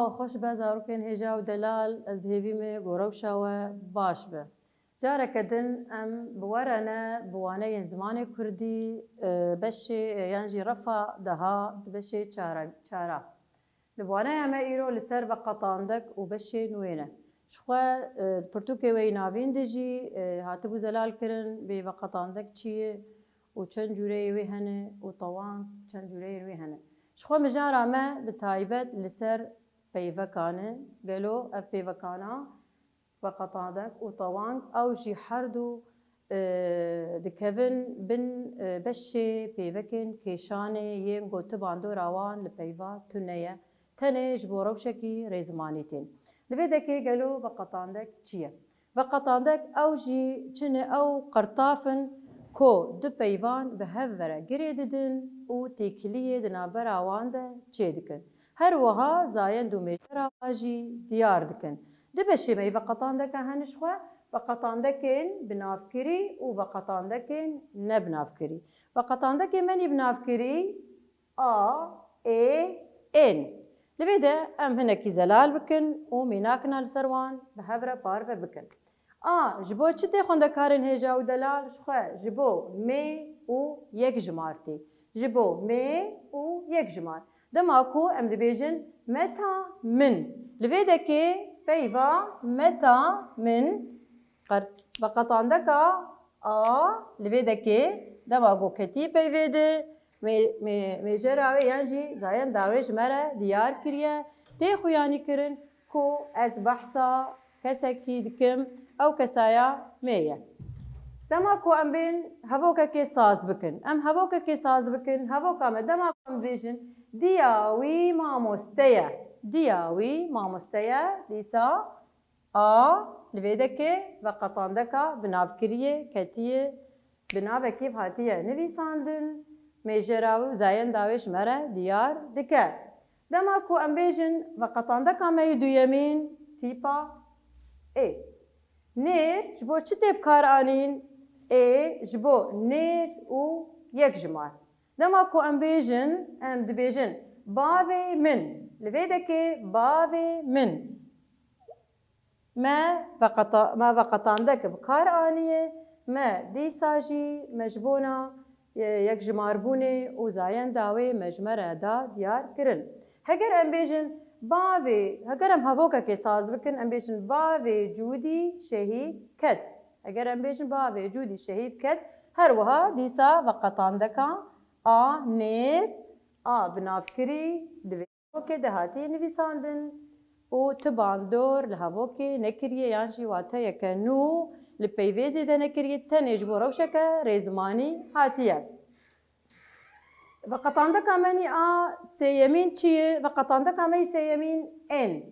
خوش به زاروکن هجا و دلال از بهیوی می گروشا و باش به جاره کدن ام بورانه بوانه ین زمان کردی بشه یعنی رفع دها بشه چارا لبوانه همه ایرو لسر و قطاندک و بشه نوینه شخوا پرتوکه وی ناوین دجی هاتبو زلال کرن بی و قطاندک چیه و چند جوره وی هنه و طوان چند جوره وی هنه شخوا مجارا ما بتایبت لسر پیوکانه گلو اف پیوکانا و قطاندک و طوان او جی حردو دکوین بن بشه پیوکن کشانه یم گوته باندو روان لپیوا تنیه تنه جبورو شکی ریزمانیتین لبیدکی گلو و قطاندک چیه و قطاندک او جی چنه او قرطافن کو دو پیوان به هفوره گری ددن و تیکلیه دنابر آوان ده چه دکن هر وها زاین دو میجر آواجی دیار دکن دو بشه می و قطاندک هنش خواه و قطاندکین بنافکری و قطاندکین نبنافکری و قطاندکین منی بنافکری آ ای این لبیده ام هنکی زلال بکن و میناکنا لسروان به هفره پارو بکن جبو چی تی خوندکارن هجا و دلال شخواه جبو می و یک جمارتی جبو می و یک جمار دماکو ام دبیجن متا من لبیده که پیوا متا من و قطاندکا لبیده که دماکو کتی پیویده میجراوی یعنی زاین داویج مره دیار کریه تی خویانی کرن کو از بحثا کسکی دکم او کسایا میه دما کو ام بین هوکا کی ساز بکن ام هوکا کی ساز بکن هوکا ام دما کو ام بیجن دیاوی ماموستیا دیسا لویدکی و قطاندکا بنافکریه کتیه بنابکی بهاتیه نویساندن میجراو زاین داویش مره دیار دکه دما کو ام بیجن و قطاندکا می دویمین تیپا ای نیر جبو چی تیپ کار آنین ای جبو نیر و یک جمار دما کو ام بیجن ام دبیجن باوی من لویدکی باوی من ما و قطاندک بکار آنیه ما دیساجی مجبونا یک جمار بونه و زاین داوی مجمره دا دیار کرن هگر ام بیجن باوی هگر ام هوکا که ساز بکن ام بیجن باوی جودی شهید کد اگر ام بیجن باوی جودی شهید کد هر وها دیسا و قطاندکا نیر بنافکری دوی که دهاتی نویساندن و تباندور لهوکی نکریه یعنی واته یکنو لپیویزی ده نکریه تنیج بروشکه ریزمانی هاتیه و قطاندکا منی سیمین چیه و قطاندکا منی سیمین این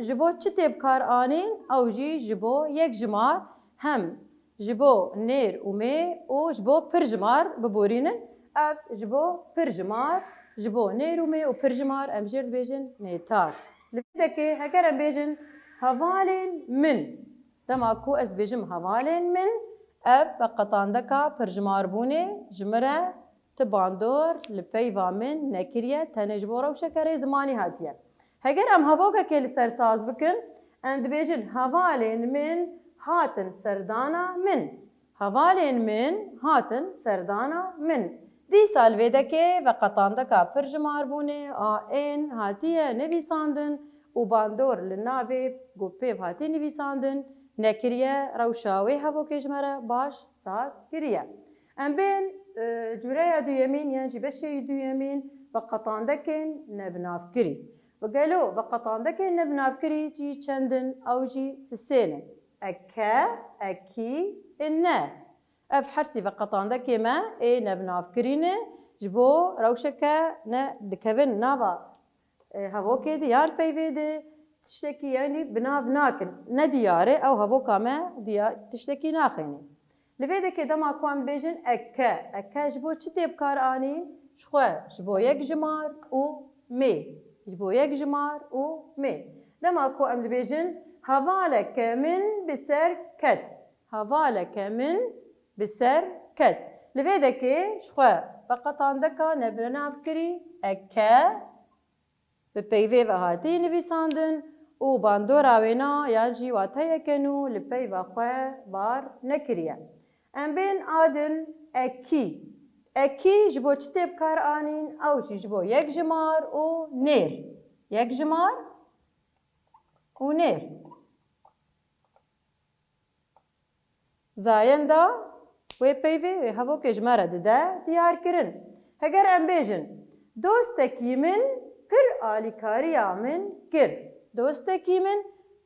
جبو چی تیب کار آنین او جی جبو یک جمار هم جبو نیر و می و جبو پر جمار ببورینن اف جبو پر جمار جبو نیر و می و پر جمار ام جرد بیجن نیتار لبیدکی هگر ام بیجن هوالین من دما کو از بیجم هوالین من اف و قطاندکا پر جمار بونه جمره تباندور لپیوا من نکریه تنجبورا و شکره زمانی هاتیه هگر ام هواکا که لسر ساز بکن ام دبیجن هوالین من هاتن سردانا من هوالین من هاتن سردانا من دی سال ویده که و قطاندکا پر جمار بونه این هاتیه نویساندن و باندور لناوی گوپیو هاتی نویساندن نکریه روشاوی هواکه جمره باش ساز کریه ام بین جوره دویمین یعنی بشه دویمین و قطاندکن نبنافکری و گلو و قطاندکن نبنافکری جی چندن او جی سسینه اکا اکی نه اف حرسی و قطاندکی ما ای نبنافکرینه جبو روشکه نه دکوین نابا هواکه دیار پیویده تشتکی یعنی بناف ناکن ندیاره او هواکه ما دیار تشتکی ناخینه لبیده که دما کوام بیجن اکا جبو چی تیب کار آنی شخواه جبو یک جمار و می جبو یک جمار و می دما کوام بیجن هوالک من بسر کت هوالک من بسر کت لبیده که شخواه فقط اندکا نبرنا فکری اکا bi peyvê ve hatî nivîsandin û bandora wê na yan jî wateyeken û li peyva xwe bar nekiriye. Em bên adin ekî. Ekî ji bo çi tê bikar anîn? Ew jî ji bo yekjimar û nêr. Yekjimar û nêr. Zayenda wê peyvê wê hevokê ji me re dide diyarkirin. Heger em bêjin dostekî min pir alîkariya min kir. Dostekî min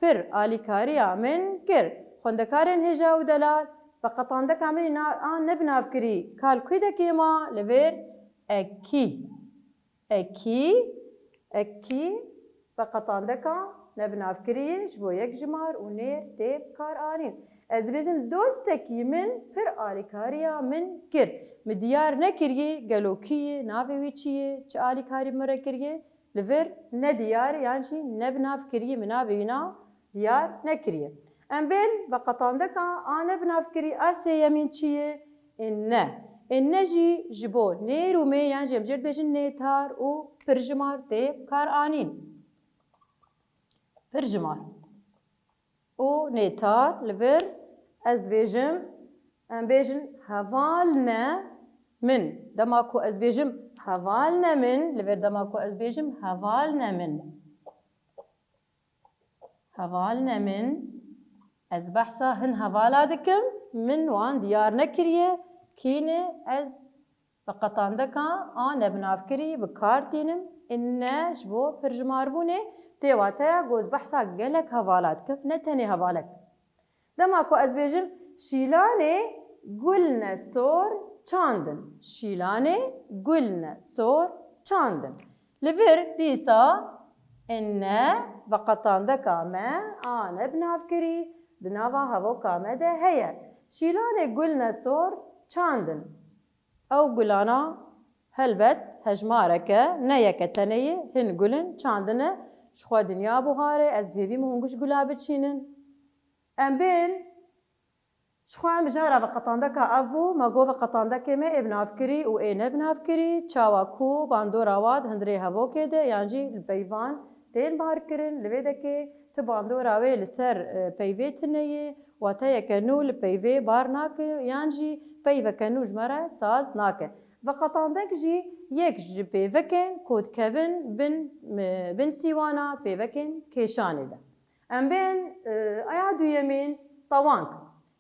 pir alîkariya min kir. Xwendekarên hêja û delal veqetandeka min an nebinavkirî kal kwî dekê ma li vêr ekî. Ekî, ekî veqetandeka nebinavkiriyê ji bo yekjimar û nêr tê bikar anîn. Ez dibêjim dostekî min pir alîkariya min kir. Mi diyar nekiriye gelokî navê wî çi ye, çi alîkarî min re kiriye li vir nediyar yan jî nebinavkiriye min navê wî na diyar nekiriye. Em bên veqetandeka a nebinavkirî a sêyemîn çi ye? Înne. Înne jî ji bo nêr û mê yan jî em jê dibêjin nêtar û pirjimar tê bikar anîn. Pirjimar û nêtar li vir ez dibêjim em bêjin hevalne min. Dema ku ez bêjim hevalne min li vir dema ku ez bêjim hevalne min. Hevalne min ez behsa hin hevala dikim min wan diyar nekiriye kîne ez veqetandeka a nebinavkirî bikar tînim înne ji bo pirjimarbûnê tê wateya goz behsa gelek hevala dikim ne tenê hevalek. Dema ku ez bêjim şîlanê gulne sor çandin. Şîlanê gulne sor çandin. Li vir dîsa înne veqetandeka me a nebinavkirî di nava hevoka me de heye. Şîlanê gulne sor çandin. Ew gulana helbet hejmareke ne yeke tenê ye hin gulin çandine ji xwe dinya buharê ez pêvîm hûn guş gula biçînin. Em bên ji xwe mijara veqetandeka ev bû me got veqetandekê me ê binavkirî û ê nebinavkirî çawa ku bandora wa di hundirê hevokê de yan jî li peyvan tên barkirin li vê dekê tu bandora wê li ser peyvê tineyê wateyeke nû li peyvê bar nake yan jî peyveke nû ji me re saz nake. Veqetandek jî yek ji pêvekên ku dikevin bin sîwana pêvekên kêşanê de. Em bên aya duyemên tawang.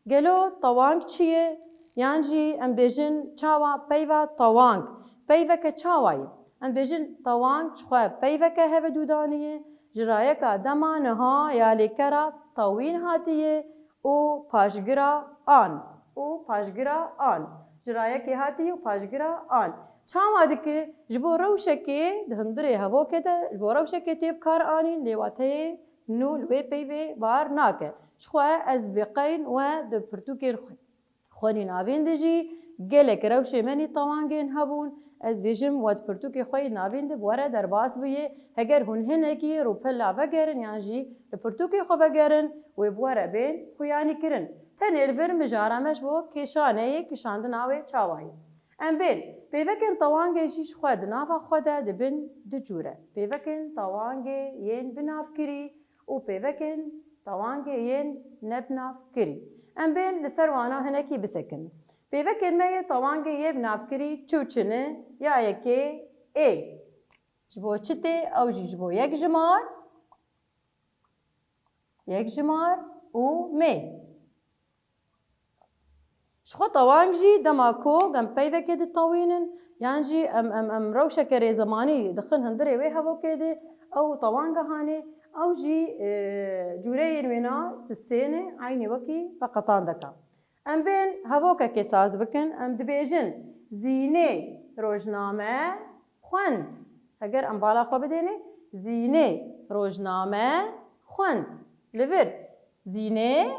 Gelo tawang çi ye? Yan jî em bêjin çawa peyva tawang. Peyveke çawa ye. Em bêjin tawang ji xwe peyveke heve dûdanî ji rayeka dema niha ya lêkera tawîn hatiye û paşgira an. û paşgira an. Ji rayekê hatiye û paşgira an. Çawa dike ji bo rewşekê di hundirê hevokê de ji bo rewşekê tê bikar anîn lê wateyê nû li wê peyvê bar nake. Ji xwe ez bêqeyn we di pirtûkên xwenî navên de jî gelek rewşê menî tawangên hebûn ez bêjim we di pirtûkê xwe navên de were derbas bûye heger hûn hinekî rûpilla vegerin yan jî li pirtûkê xwe vegerin wê bi were bên xuyanîkirin. Tenê li vir mijara me ji bo kêşaneyê kîşandina wê çawa ye. Em bên pêvekên tawangê jî ji xwe di nava xwe de dibin du cûre. Pêvekên tawangê yên binavkirî û pêvekên tawangê yên nebinavkirî. Em bên li ser wana hinekî bisekin. Pêvekên me yê tawangê yê binavkirî çû çi ne? Ya yekê ê. Ji bo çi tê? Ew jî ji bo yekjimar, yekjimar û mê. Ji xwe tawang jî dema ku em peyvekê ditawînin yan jî em rewşeke rêzemanî dixin hundirê wê hevokê de ew tawanga hane ew jî cûreyên wê na sisêne aynî wekî veqetandeka. Em bên hevokekê saz bikin em dibêjin zînê rojname xwend. Heger em bala xwe bidêne zînê rojname xwend. Li vir zînê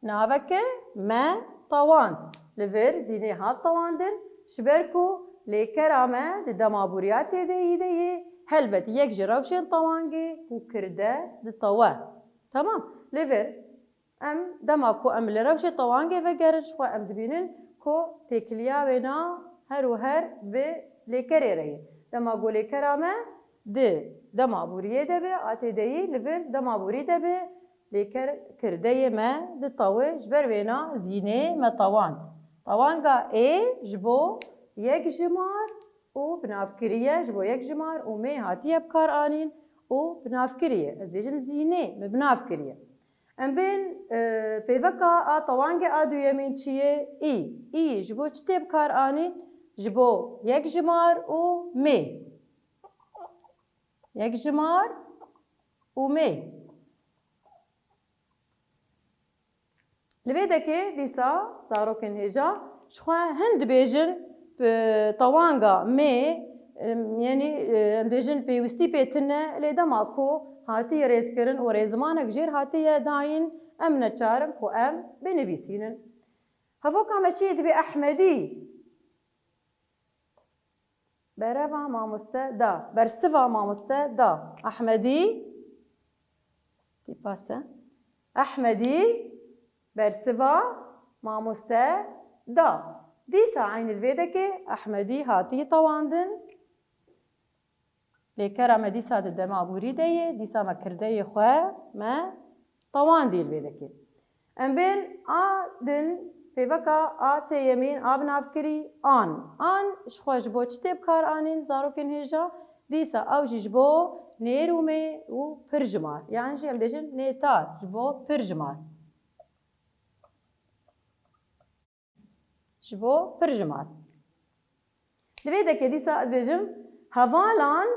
naveke me tawand. Li vir zînê hat tawandin ji ber ku lêkera me di demabûriya têdeyî de yê helbet yek ji rewşên tawangê û kirde ditawe. Tamam? Li vir em dema ku em li rewşê tawangê vegerin ji xwe em dibînin ku têkiliya wê na her û her bi lêkerê re ye. Dema ku lêkera me di dema bûriyê de be atê deyî li vir dema bûrî de be lêker kirdeyê me di tawê ji ber wêna zînê me tawan. Tawanga ê ji bo yek jimar û binavkiriye ji bo yek jimar û mê hatiye bikar anîn û binavkiriye. Ez bêjim zînê me binavkiriye. Em bên pêveka a tawangê a duyemîn çi ye? Î. Î ji bo çi tê bikar anîn? Ji bo yek jimar û mê. Yek jimar û mê. Li vê dekê dîsa zarokên hêja ji xwe hin dibêjin tawanga mê yanî em dibêjin pêwîstî pê tune lê dema ku hatiye rêzkirin û rêzimanek jêr hatiye dayîn em neçarin ku em binivîsînin. Hevoka me çi dibe Ehmedî bereva mamoste da, bersiva mamoste da. Ehmedî dîpase Ehmedî bersiva mamoste da. Dîsa aynî li vê dekê Ehmedî hatiye tawandin lêkera me dîsa di dema bûrî de ye dîsa me kirdeyê xwe me tawandî li vê dekê. Em bên a din pêveka a sêyemîn a binavkirî an. An ji xwe ji bo çi tê bikar anîn zarokên hêja? Dîsa ew jî ji bo nêr û mê û pir jimar. Yan jî em bêjin nêtar ji bo pir jimar. Ji bo pir jimar. Li vê dekê dîsa ez bêjim hevalan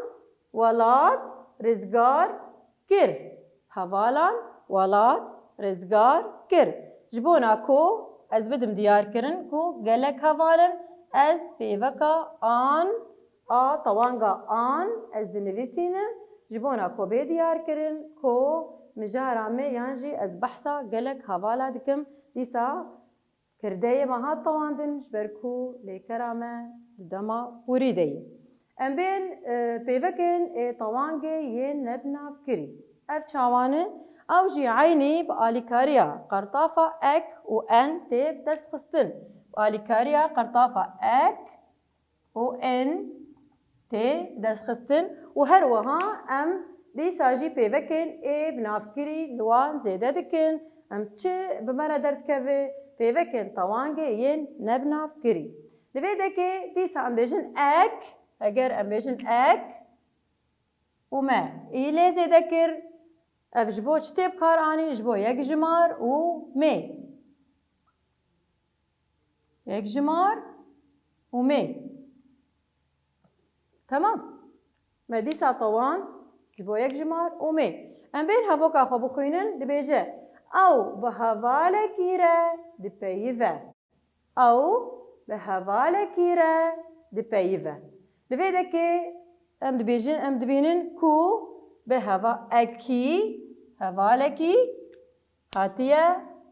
welat rizgar kir. Hevalan welat rizgar kir. Ji bona ku ez bidim diyarkirin ku gelek hevalin ez pêveka an a tawanga an ez dinivîsînim ji bona ku bê diyarkirin ku mijara me yan jî ez behsa gelek hevala dikim dîsa kirdeyê me hat tawandin ji ber ku lêkera me di dema bûrî de ye. Em bên pêvekên ê tawangê yên nebinavkirî. Ev çawanê ew jî aynî bi alîkariya qertafa ek û en tê destxistin. Bi alîkariya qertafa ek û en tê destxistin û her wiha em dîsa jî pêvekên ê binavkirî li wan zêde dikin. Em çi bi me re derdikeve? Pêvekên tawangê yên nebinavkirî. Li vê dekê dîsa em bêjin ek, eger em bêjin ek û me î lê zêde kir, ev ji bo çi tê bikar anîn? Ji bo yek jimar û mê. Yek jimar û mê. Tamam. Me dîsa tawan ji bo yek jimar û mê. Em bên hevoka xwe bixwînin dibêje ew bi hevalekî re dipeyive. Ew bi hevalekî re dipeyive. Li vê dekê em dibînin ku bi ekî hevalekî hatiye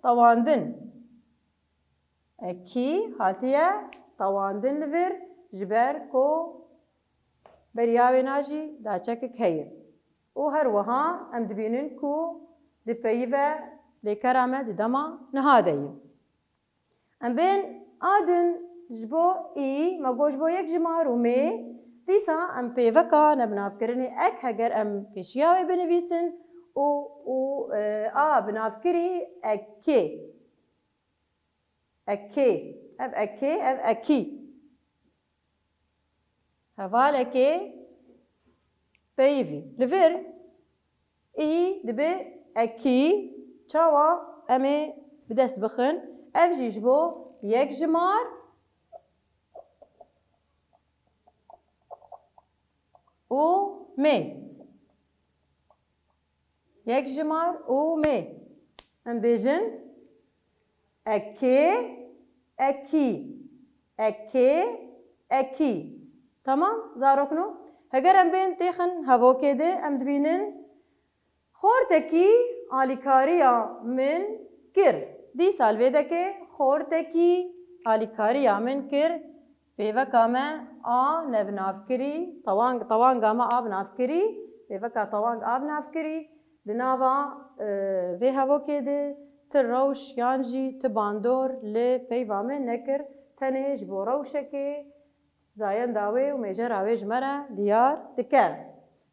tawandin. Ekî hatiye tawandin li vir ji ber ku beriya wêna jî daçekek heye. û her wiha em dibînin ku dipeyive lêkera me di dema niha de ye. Em bên a din ji bo î me got ji bo yek jimar û mê dîsa em pêveka nebinavkirinê ek heger em pêşiya wê binivîsin û a binavkirî ekê. Ekê. Ev ekê, ev ekî. Hevalekê peyivî. Li vir î dibe ekî çawa em ê bi dest bixin. Ev jî ji bo yek jimar û mê. Yek jimar û mê. Em bêjin ekê, ekî. Ekê, ekî. Tamam? Zarokno? Heger em bên têxin hevokê de em dibînin xortekî alîkariya min kir. Dîsa li vê dekê xortekî alîkariya min kir pêveka me a nebinavkirî tawanga me a binavkirî pêveka tawang a binavkirî di nava vê hevokê de ti rewş yan jî ti bandor li peyva me nekir tenê ji bo rewşekê zayenda wê û mêjera wê ji me re diyar dike.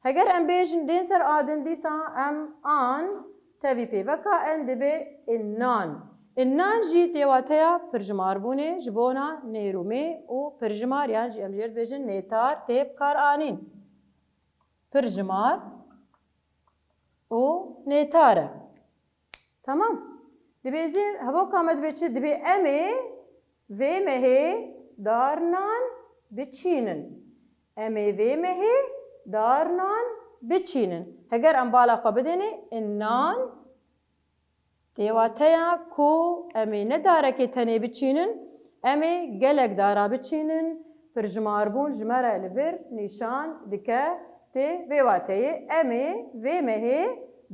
هەگەر ئەم بێژن دێن سەر ئادن دیسا ئەم ئان تەوی پێوەکە ئەن دەبێ ئینان ئینان ژی تێواتەیە پرژماربوونێ ji bona nêrûmê û pirjimar yan jî em jê dibêjin nêtar tê bikar anîn pirjimar û nêtar e tamam dibêjin hevok me dibe çi dibe em ê vê mehê darnan biçînin em ê vê mehê darnan biçînin heger em bala xwe bidênê innan têwateya ku em ê ne darekê tenê biçînin em ê gelek dara biçînin pirjimarbûn ji me re li vir nîşan dike tê vê wateyê em ê vê mehê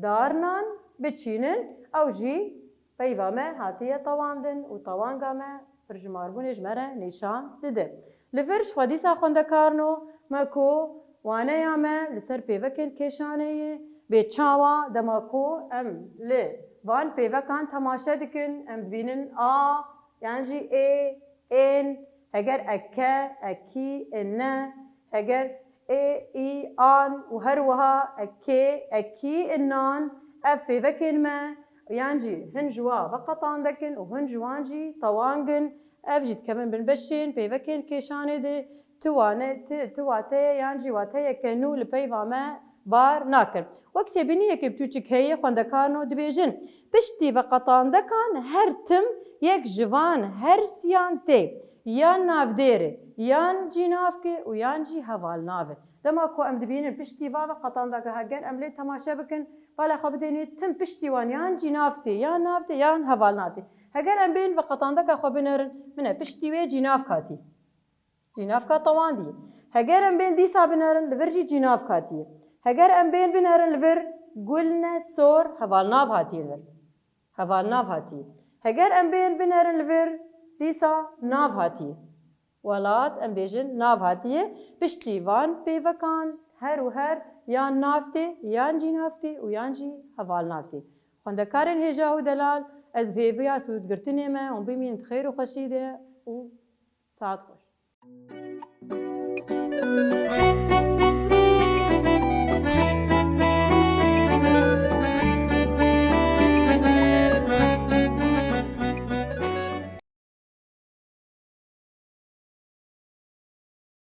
darnan biçînin ew jî peyva me hatiye tewandin û tewanga me pirjimarbûnê ji me re nîşan dide li vir ji xwedîsa xwendekarino me ku waneya me li ser pêvekên kêşaneyê bê çawa dema ku em li van pêvekan temaşe dikin em dibînin a yan jî ê ên heger eke ekî inne heger ê î an û her wiha ekê ekî innan ev pêvekên me yan jî hin ji wa veqetan dikin û hin ji wan jî tewangin ev jî dikevin bin beşên pêvekên kêşanê de tu wateye yan jî wateyeke nû li peyva me bar nakin wek têbîniyekê biçûçik heye xwendekarino dibêjin piştî veqetandekan her tim yek ji van hersiyan tê yan navdêrê yan cînavkê û yan jî hevalnav e dema ku em dibînin piştî va veqetandeke heger em lê temaşe bikin bala xwe bidênê tim piştî wan yan cînav tê yan nav tê yan hevalnav tê heger em bên veqetandeka xwe binerin min e piştî wê cînav katî cînavka tewandî heger em bên dîsa binerin li vir jî cînav katiye heger em bên binerin li vir gulne sor hevalnav hatiye li vir hevalnav hatiye heger em bên binerin li vir dîsa nav hatiye welat em bêjin nav hatiye piştî van pêvekan her û her yan nav tê yan cînav tê û yan jî hevalnav tê xwendekarên hêja û delal ez pêviya sûdgirtinê me hûn bimînin xêr û xweşî de û saet xweş